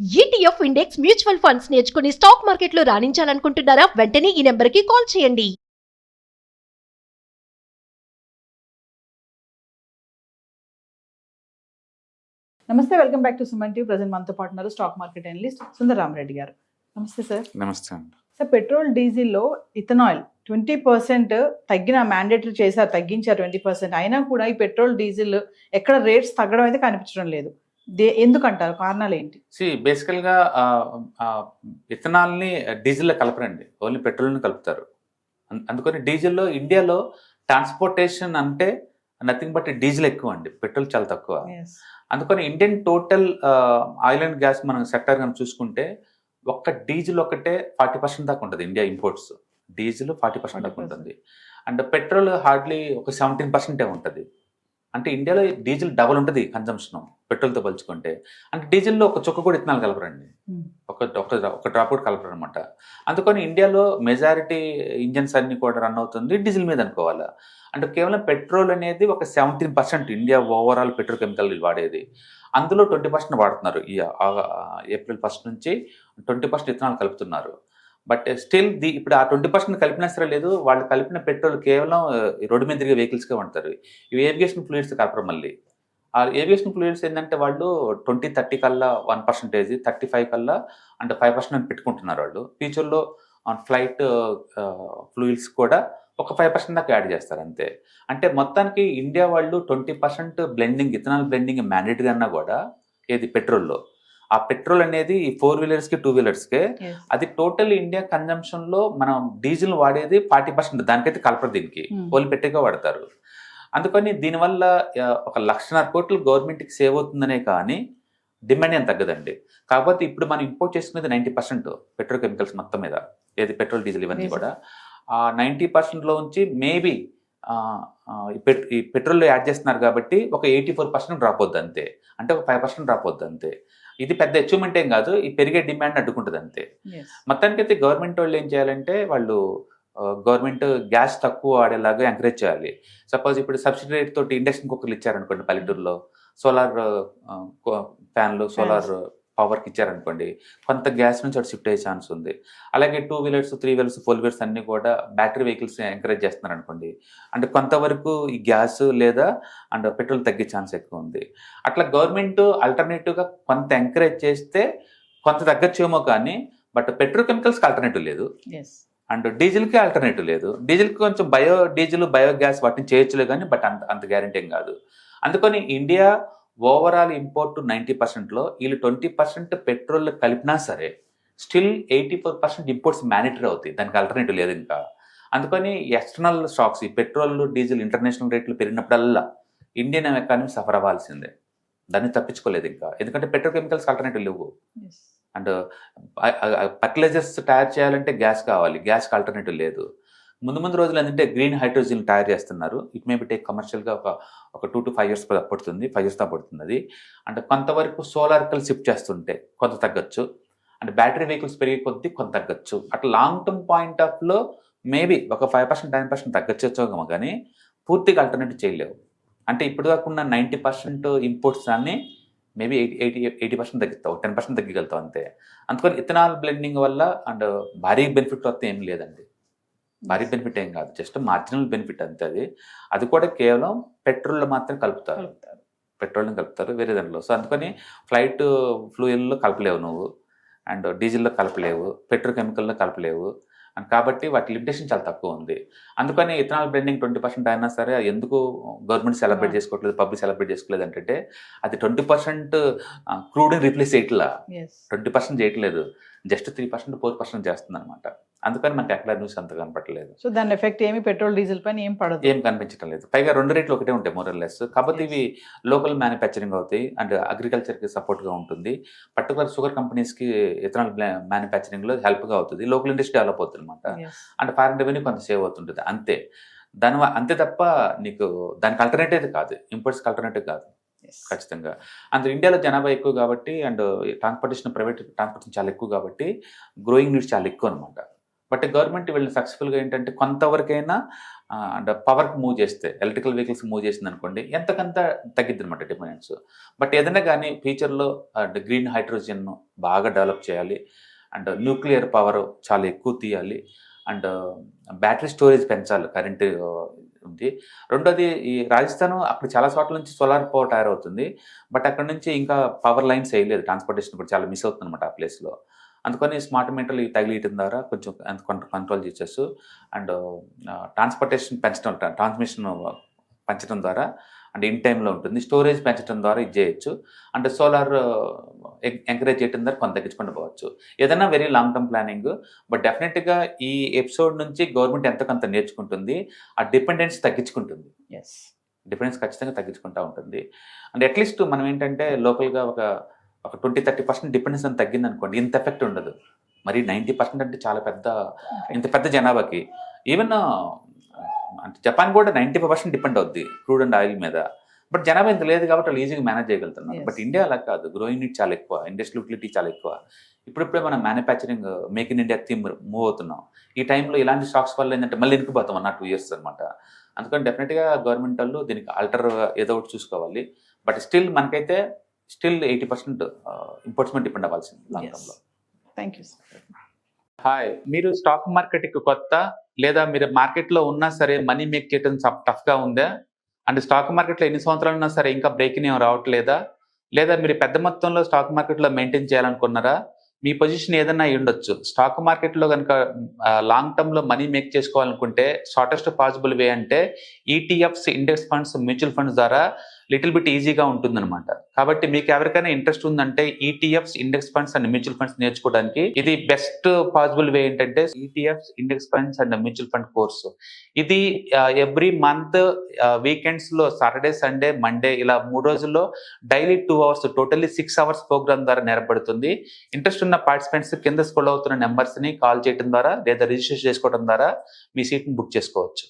ETF index mutual funds నేర్చుకుని stock మార్కెట్లో రాణించాలనుకుంటున్నారా? వెంటనే ఈ నెంబర్కి కాల్ చేయండి. నమస్తే, welcome back to Suman TV. Present మనతో పాటు ఉన్నారు స్టాక్ మార్కెట్ అనలిస్ట్ సుందరరామరెడ్డి గారు. నమస్తే సార్. నమస్తే అండి. సార్, పెట్రోల్ డీజిల్లో ఇథనాయిల్ 20% తగ్గిన మ్యాండేటరీ చేశారు, తగ్గించారు 20%. అయినా కూడా ఈ పెట్రోల్ డీజిల్ ఎక్కడ రేట్స్ తగ్గడం అయితే కనిపించడం లేదు. ఎందుకంటారు? కారణాలు ఏంటి? బేసికల్గా ఇథనాల్ని డీజిల్లో కలపరండి, ఓన్లీ పెట్రోల్ని కలుపుతారు. అందుకని డీజిల్లో ఇండియాలో ట్రాన్స్పోర్టేషన్ అంటే నథింగ్ బట్ డీజిల్ ఎక్కువ అండి, పెట్రోల్ చాలా తక్కువ. అందుకని Indian total oil and gas మనం సెక్టర్ కనుక చూసుకుంటే ఒక్క డీజిల్ ఒకటే 40% దాకా ఉంటుంది. ఇండియా ఇంపోర్ట్స్ డీజిల్ 40% దాకా ఉంటుంది. అండ్ పెట్రోల్ హార్డ్లీ ఒక 17% ఉంటుంది. అంటే ఇండియాలో డీజిల్ డబుల్ ఉంటుంది కన్జంప్షన్ పెట్రోల్తో పోల్చుకుంటే. అంటే డీజిల్లో ఒక చుక్క కూడా ఇథనాల్ కలపరండి, ఒక డ్రాప్ కూడా కలపరు అనమాట. అందుకని ఇండియాలో మెజారిటీ ఇంజన్స్ అన్ని కూడా రన్ అవుతుంది డీజిల్ మీద అనుకోవాలా. అంటే కేవలం పెట్రోల్ అనేది ఒక 17% ఇండియా ఓవరాల్ పెట్రోకెమికల్ వాడేది. అందులో 20% వాడుతున్నారు. ఈ ఏప్రిల్ 1 నుంచి 20% ఇథనాల్ కలుపుతున్నారు. బట్ స్టిల్ ఇప్పుడు ఆ 20% కలిపినా సరే లేదు, వాళ్ళు కలిపిన పెట్రోల్ కేవలం రోడ్డు మీద తిరిగే వెహికల్స్గా వాడతారు. ఇవి ఏవియేషన్ ఫ్లూయిడ్స్ కలపరు. మళ్ళీ ఆ ఏవియేషన్ ఫ్లూయిడ్స్ ఏంటంటే వాళ్ళు 2030 కల్లా 1%, 35 కల్లా అంటే 5% అని పెట్టుకుంటున్నారు వాళ్ళు. ఫ్యూచర్లో ఫ్లైట్ ఫ్లూయిడ్స్ కూడా ఒక 5% దాకా యాడ్ చేస్తారు అంతే. అంటే మొత్తానికి ఇండియా వాళ్ళు 20% బ్లెండింగ్, ఇథనాల్ బ్లెండింగ్ మ్యాండేటరీ అన్నా కూడా ఏది పెట్రోల్లో. ఆ పెట్రోల్ అనేది ఈ 4 వీలర్స్కి 2 వీలర్స్కే అది టోటల్ ఇండియా కన్జంప్షన్లో మనం డీజిల్ వాడేది 40%. దానికైతే కలపరు, దీనికి ఓన్లీ పెట్టేగా వాడతారు. అందుకని దీనివల్ల 1,00,000 కోట్లు గవర్నమెంట్కి సేవ్ అవుతుందనే కానీ డిమాండ్ ఏం తగ్గదండి. కాకపోతే ఇప్పుడు మనం ఇంపోర్ట్ చేసుకునేది 90% పెట్రోకెమికల్స్ మొత్తం మీద, ఏది పెట్రోల్ డీజిల్ ఇవన్నీ కూడా. ఆ 90%లో నుంచి మేబీ ఈ పెట్రోల్లో యాడ్ చేస్తున్నారు కాబట్టి ఒక 84% డ్రాప్ అవుద్ది అంతే. అంటే ఒక 5% డ్రాప్ అవుద్ది అంతే. ఇది పెద్ద అచీవ్మెంట్ ఏం కాదు, ఈ పెరిగే డిమాండ్ అడ్డుకుంటుంది అంతే. మొత్తానికైతే గవర్నమెంట్ వాళ్ళు ఏం చేయాలంటే వాళ్ళు గవర్నమెంట్ గ్యాస్ తక్కువ వాడేలాగా ఎంకరేజ్ చేయాలి. సపోజ్ ఇప్పుడు సబ్సిడీ రేట్ తోటి ఇండక్షన్ కుక్కర్లు ఇచ్చారనుకోండి పల్లెటూరులో, సోలార్ ఫ్యాన్లు, సోలార్ పవర్కి ఇచ్చారనుకోండి, కొంత గ్యాస్ నుంచి అటు షిఫ్ట్ అయ్యే ఛాన్స్ ఉంది. అలాగే 2 వీలర్స్, 3 వీలర్స్, 4 వీలర్స్ అన్నీ కూడా బ్యాటరీ వెహికల్స్ ఎంకరేజ్ చేస్తున్నారు అనుకోండి, అంటే కొంతవరకు ఈ గ్యాస్ లేదా అండ్ పెట్రోల్ తగ్గే ఛాన్స్ ఎక్కువ ఉంది. అట్లా గవర్నమెంట్ ఆల్టర్నేటివ్గా కొంత ఎంకరేజ్ చేస్తే కొంత తగ్గచ్చేమో కానీ, బట్ పెట్రోకెమికల్స్కి ఆల్టర్నేటివ్ లేదు అండ్ డీజిల్కి ఆల్టర్నేటివ్ లేదు. డీజిల్కి కొంచెం డీజిల్ బయోగ్యాస్ వాటిని చేయొచ్చులే కానీ, బట్ అంత గ్యారెంటీ ఏం కాదు. అందుకని ఇండియా ఓవరాల్ ఇంపోర్ట్ 90%లో వీళ్ళు 20% పెట్రోల్ కలిపినా సరే స్టిల్ 84% ఇంపోర్ట్స్ మ్యాండేటరీ అవుతాయి, దానికి ఆల్టర్నేటివ్ లేదు ఇంకా. అందుకని ఎక్స్టర్నల్ స్టాక్స్, ఈ పెట్రోల్ డీజిల్ ఇంటర్నేషనల్ రేట్లు పెరిగినప్పుడల్లా ఇండియన్ ఎకానమీ సఫర్ అవ్వాల్సిందే, దాన్ని తప్పించుకోలేదు ఇంకా. ఎందుకంటే పెట్రోకెమికల్స్ ఆల్టర్నేటివ్ లేవు. అండ్ ఫర్టిలైజర్స్ తయారు చేయాలంటే గ్యాస్ కావాలి, గ్యాస్కి ఆల్టర్నేటివ్ లేదు. ముందు రోజులు ఏంటంటే గ్రీన్ హైడ్రోజన్ తయారు చేస్తున్నారు. ఇట్ మే బి టేక్ కమర్షియల్గా ఒక 2 to 5 years పడుతుంది, 5 years దా పడుతుంది అది. అంటే కొంతవరకు సోలార్కల్ షిఫ్ట్ చేస్తుంటే కొంత తగ్గచ్చు, అంటే బ్యాటరీ వెహికల్స్ పెరిగే కొద్దీ కొంత తగ్గచ్చు. అట్లా లాంగ్ టర్మ్ పాయింట్ ఆఫ్లో మేబీ ఒక 5%, 10% తగ్గచ్చేమో కానీ పూర్తిగా ఆల్టర్నేటివ్ చేయలేవు. అంటే ఇప్పుడు కాకుండా 90% ఇంపోర్ట్స్ దాన్ని మేబీ 80% తగ్గిస్తావు, 10% తగ్గగలుగుతావు అంతే. అందుకని ఇథనాల్ బ్లెండింగ్ వల్ల అండ్ భారీ బెనిఫిట్ వస్తే ఏం లేదండి, భారీ బెనిఫిట్ ఏం కాదు, జస్ట్ మార్జినల్ బెనిఫిట్ అంతే. అది కూడా కేవలం పెట్రోల్లో మాత్రం కలుపుతారు, పెట్రోల్ని కలుపుతారు, వేరే దాంట్లో. సో అందుకని ఫ్లైట్ ఫ్లూయల్లో కలపలేవు నువ్వు, అండ్ డీజిల్లో కలపలేవు, పెట్రోకెమికల్లో కలపలేవు. అండ్ కాబట్టి వాటి లిమిటేషన్ చాలా తక్కువ ఉంది. అందుకని ఇథనాల్ బ్లెండింగ్ 20% అయినా సరే ఎందుకు గవర్నమెంట్ సెలబ్రేట్ చేసుకోవట్లేదు, పబ్లిక్ సెలబ్రేట్ చేసుకోలేదు అంటే అది 20% క్రూడ్ని రీప్లేస్ చేయట్లా, 20% చేయట్లేదు, జస్ట్ 3%, 4% చేస్తుంది అనమాట. అందుకని మనకి ఎక్కడ న్యూస్ అంత కనపడలేదు. సో దాని ఎఫెక్ట్ ఏమి పెట్రోల్ డీజిల్ పైన ఏం కనిపించడం లేదు. పైగా 2 రేట్లు ఒకటే ఉంటాయి మోరల్లెస్. కాబట్టి ఇవి లోకల్ మ్యానుఫ్యాక్చరింగ్ అవుతాయి అండ్ అగ్రికల్చర్కి సపోర్ట్గా ఉంటుంది. పర్టికులర్ షుగర్ కంపెనీస్కి ఇథనాల్ మ్యానుఫ్యాక్చరింగ్లో హెల్ప్గా అవుతుంది, లోకల్ ఇండస్ట్రీ డెవలప్ అవుతుంది అనమాట. అంటే ఫారెన్ రెవెన్యూ కొంత సేవ్ అవుతుంటుంది అంతే. అంతే తప్ప నీకు దానికి ఆల్టర్నేటివ్ కాదు, ఇంపోర్ట్స్కి ఆల్టర్నేటివ్ కాదు ఖచ్చితంగా. అందులో ఇండియాలో జనాభా ఎక్కువ కాబట్టి అండ్ ట్రాన్స్పోర్టేషన్, ప్రైవేట్ ట్రాన్స్పోర్టేషన్ చాలా ఎక్కువ కాబట్టి గ్రోయింగ్ నీడ్స్ చాలా ఎక్కువ అనమాట. బట్ గవర్నమెంట్ వీళ్ళని సక్సెస్ఫుల్గా ఏంటంటే కొంతవరకైనా అండ్ పవర్కి మూవ్ చేస్తే ఎలక్ట్రికల్ వెహికల్స్ మూవ్ చేసింది అనుకోండి ఎంతకంత తగ్గిద్ది అనమాట డిపెండెన్స్. బట్ ఏదైనా కానీ ఫ్యూచర్లో గ్రీన్ హైడ్రోజన్ బాగా డెవలప్ చేయాలి, అండ్ న్యూక్లియర్ పవర్ చాలా ఎక్కువ తీయాలి, అండ్ బ్యాటరీ స్టోరేజ్ పెంచాలి, కరెంటు ఉంది. రెండోది ఈ రాజస్థాన్ అక్కడ చాలా చోట్ల నుంచి సోలార్ పవర్ తయారవుతుంది, బట్ అక్కడ నుంచి ఇంకా పవర్ లైన్స్ వేయలేదు, ట్రాన్స్పోర్టేషన్ కూడా చాలా మిస్ అవుతుంది అనమాట ఆ ప్లేస్లో. అందుకని స్మార్ట్ మీటర్లు తగిలియటం ద్వారా కొంచెం కంట్రోల్ చేసేసు, అండ్ ట్రాన్స్పోర్టేషన్ పెంచడం, ట్రాన్స్మిషన్ పెంచడం ద్వారా అండ్ ఇన్ టైంలో ఉంటుంది, స్టోరేజ్ పెంచడం ద్వారా ఇది చేయొచ్చు, అండ్ సోలార్ ఎంకరేజ్ చేయడం ద్వారా కొంత తగ్గించుకుంటూ పోవచ్చు. ఏదైనా very long term planning. But డెఫినెట్గా ఈ ఎపిసోడ్ నుంచి గవర్నమెంట్ ఎంతకంత నేర్చుకుంటుంది, ఆ డిపెండెన్స్ తగ్గించుకుంటుంది, ఎస్ డిపెండెన్స్ ఖచ్చితంగా తగ్గించుకుంటూ ఉంటుంది. అండ్ అట్లీస్ట్ మనం ఏంటంటే లోకల్గా ఒక 20-30% డిపెండెన్స్ అని తగ్గింది అనుకోండి, ఇంత ఎఫెక్ట్ ఉండదు. మరి 90% అంటే చాలా ఇంత పెద్ద జనాభాకి. ఈవెన్ అంటే జపాన్ కూడా 95% డిపెండ్ అవుద్ది క్రూడ్ అండ్ ఆయిల్ మీద. బట్ జనాభా ఇంత లేదు కాబట్టి వాళ్ళు ఈజీగా మేనేజ్ చేయగలుగుతున్నారు. బట్ ఇండియా అలా కాదు, గ్రోయింగ్ నీడ్ చాలా ఎక్కువ, ఇండస్ట్రియల్ యూటిలిటీ చాలా ఎక్కువ. ఇప్పుడిప్పుడే మనం manufacturing make in India theme move అవుతున్నాం. ఈ టైంలో ఇలాంటి స్టాక్స్ వల్ల ఏంటంటే మళ్ళీ ఇనికిపోతాం 2 years అనమాట. అందుకని డెఫినెట్గా గవర్నమెంట్ వాళ్ళు దీనికి ఆల్టర్ ఏదో ఒకటి చూసుకోవాలి. బట్ మనకైతే స్టిల్ 80% ఇంపోర్ట్స్ మీద డిపెండ్ అవ్వాల్సింది లాంగ్ టర్మ్లో. Thank you. హాయ్, మీరు స్టాక్ మార్కెట్కి కొత్త, లేదా మీరు మార్కెట్లో ఉన్నా సరే మనీ మేక్ చేయడం టఫ్గా ఉందా? అండ్ స్టాక్ మార్కెట్లో ఎన్ని సంవత్సరాలు ఉన్నా సరే ఇంకా బ్రేకింగ్ ఏం రావట్లేదా? లేదా మీరు పెద్ద మొత్తంలో స్టాక్ మార్కెట్లో మెయింటైన్ చేయాలనుకున్నారా? మీ పొజిషన్ ఏదైనా అయి ఉండొచ్చు. స్టాక్ మార్కెట్లో కనుక లాంగ్ టర్మ్లో మనీ మేక్ చేసుకోవాలనుకుంటే షార్టెస్ట్ పాసిబుల్ వే అంటే ETFs, index funds, mutual funds ద్వారా లిటిల్ బిట్ ఈజీగా ఉంటుందన్నమాట. కాబట్టి మీకు ఎవరికైనా ఇంట్రెస్ట్ ఉందంటే ETFs, index funds and mutual funds నేర్చుకోవడానికి ఇది బెస్ట్ పాసిబుల్ వే ఏంటంటే ETFs, index funds and mutual fund course. ఇది ఎవ్రీ మంత్ వీకెండ్స్ లో సాటర్డే, సండే, మండే ఇలా 3 రోజుల్లో daily 2 hours, totally 6 hours programme ద్వారా నేర్పడుతుంది. ఇంట్రెస్ట్ ఉన్న పార్టిసిపెంట్స్ కింద స్క్రోల్ అవుతున్న నెంబర్స్ ని కాల్ చేయడం ద్వారా లేదా రిజిస్టర్ చేసుకోవడం ద్వారా మీ సీట్ ని బుక్ చేసుకోవచ్చు.